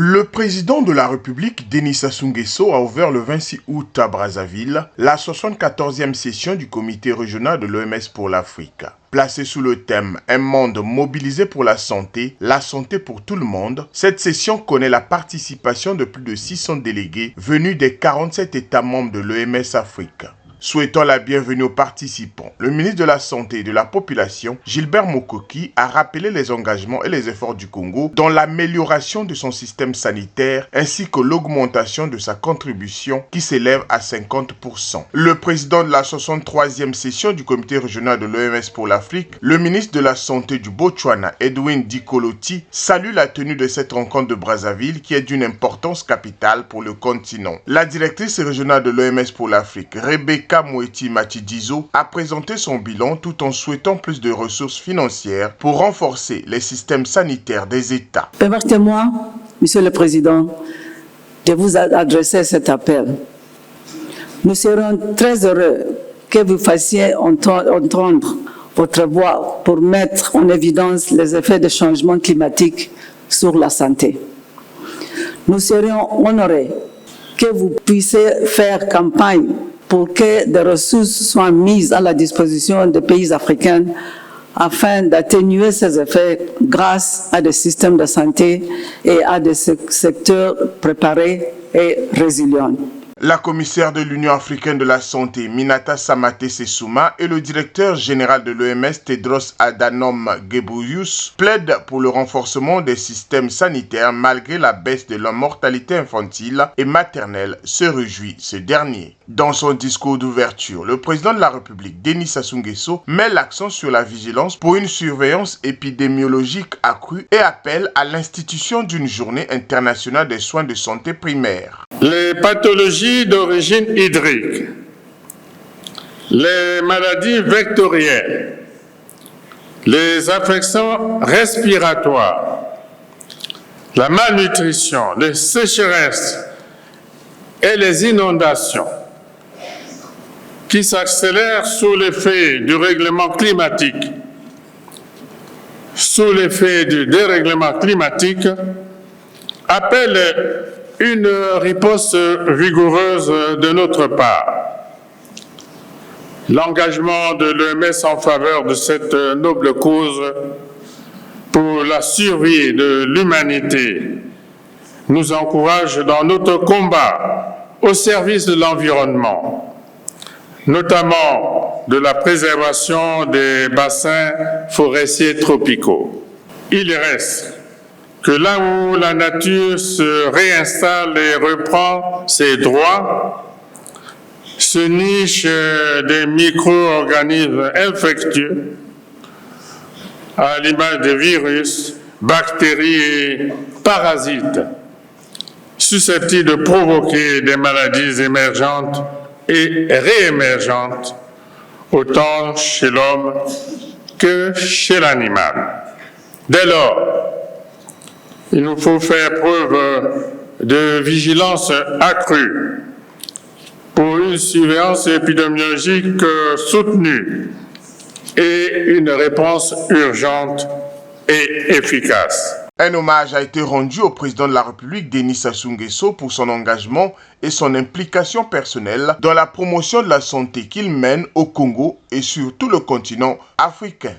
Le président de la République, Denis Sassou Nguesso, a ouvert le 26 août à Brazzaville la 74e session du comité régional de l'OMS pour l'Afrique. Placée sous le thème « Un monde mobilisé pour la santé pour tout le monde », cette session connaît la participation de plus de 600 délégués venus des 47 États membres de l'OMS Afrique. Souhaitant la bienvenue aux participants, le ministre de la Santé et de la Population, Gilbert Mokoki, a rappelé les engagements et les efforts du Congo dans l'amélioration de son système sanitaire ainsi que l'augmentation de sa contribution qui s'élève à 50%. Le président de la 63e session du comité régional de l'OMS pour l'Afrique, le ministre de la Santé du Botswana, Edwin Dikolotti, salue la tenue de cette rencontre de Brazzaville qui est d'une importance capitale pour le continent. La directrice régionale de l'OMS pour l'Afrique, Rebecca Moeti Matidizo, a présenté son bilan tout en souhaitant plus de ressources financières pour renforcer les systèmes sanitaires des États. Permettez-moi, Monsieur le Président, de vous adresser cet appel. Nous serons très heureux que vous fassiez entendre votre voix pour mettre en évidence les effets des changements climatiques sur la santé. Nous serions honorés que vous puissiez faire campagne pour que des ressources soient mises à la disposition des pays africains afin d'atténuer ces effets grâce à des systèmes de santé et à des secteurs préparés et résilients. La commissaire de l'Union africaine de la santé, Minata Samate Sessouma, et le directeur général de l'OMS, Tedros Adhanom Ghebreyesus, plaident pour le renforcement des systèmes sanitaires malgré la baisse de la mortalité infantile et maternelle, se réjouit ce dernier. Dans son discours d'ouverture, le président de la République, Denis Sassou Nguesso, met l'accent sur la vigilance pour une surveillance épidémiologique accrue et appelle à l'institution d'une journée internationale des soins de santé primaire. Les pathologies d'origine hydrique, les maladies vectorielles, les affections respiratoires, la malnutrition, les sécheresses et les inondations qui s'accélèrent sous l'effet du règlement climatique, sous l'effet du dérèglement climatique, appellent une riposte vigoureuse de notre part. L'engagement de l'OMS en faveur de cette noble cause pour la survie de l'humanité nous encourage dans notre combat au service de l'environnement, notamment de la préservation des bassins forestiers tropicaux. Il reste que là où la nature se réinstalle et reprend ses droits, se nichent des micro-organismes infectieux, à l'image des virus, bactéries et parasites, susceptibles de provoquer des maladies émergentes et réémergentes, autant chez l'homme que chez l'animal. Dès lors, il nous faut faire preuve de vigilance accrue pour une surveillance épidémiologique soutenue et une réponse urgente et efficace. Un hommage a été rendu au président de la République, Denis Sassou Nguesso, pour son engagement et son implication personnelle dans la promotion de la santé qu'il mène au Congo et sur tout le continent africain.